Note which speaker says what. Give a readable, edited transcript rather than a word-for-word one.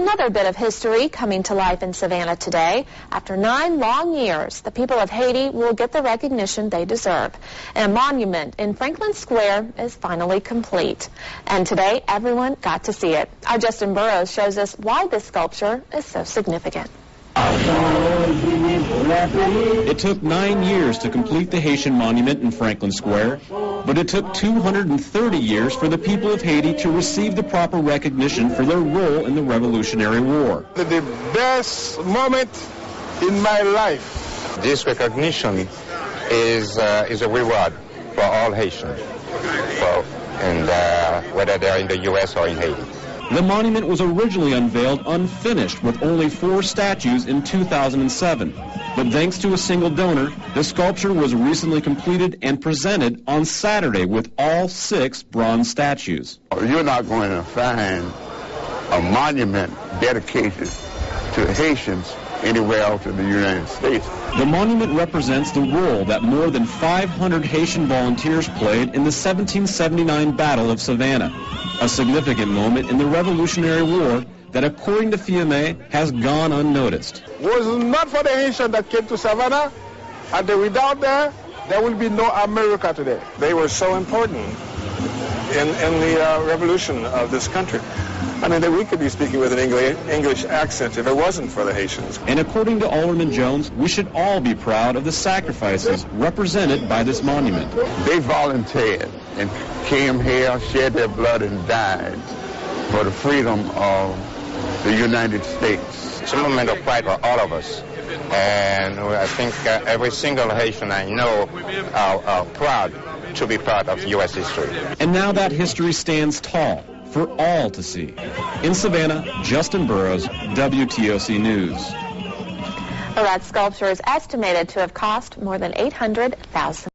Speaker 1: Another bit of history coming to life in Savannah today. After 9 long years, the people of Haiti will get the recognition they deserve. And a monument in Franklin Square is finally complete. And today, everyone got to see it. Our Justin Burrows shows us why this sculpture is so significant.
Speaker 2: It took 9 years to complete the Haitian monument in Franklin Square, but it took 230 years for the people of Haiti to receive the proper recognition for their role in the Revolutionary War.
Speaker 3: The best moment in my life.
Speaker 4: This recognition is a reward for all Haitians, whether they're in the U.S. or in Haiti.
Speaker 2: The monument was originally unveiled unfinished with only 4 statues in 2007. But thanks to a single donor, the sculpture was recently completed and presented on Saturday with all 6 bronze statues.
Speaker 5: You're not going to find a monument dedicated to Haitians anywhere else in the United States.
Speaker 2: The monument represents the role that more than 500 Haitian volunteers played in the 1779 Battle of Savannah, a significant moment in the Revolutionary War that, according to FIAME, has gone unnoticed.
Speaker 3: Was it not for the Haitians that came to Savannah, and without there will be no America today.
Speaker 6: They were so important in the revolution of this country. I mean, that we could be speaking with an English accent if it wasn't for the Haitians.
Speaker 2: And according to Alderman Jones, we should all be proud of the sacrifices represented by this monument.
Speaker 5: They volunteered and came here, shed their blood, and died for the freedom of the United States.
Speaker 4: It's a moment of pride for all of us. And I think every single Haitian I know are proud to be part of U.S. history.
Speaker 2: And now that history stands tall for all to see. In Savannah, Justin Burrows, WTOC News.
Speaker 1: Well, that sculpture is estimated to have cost more than $800,000.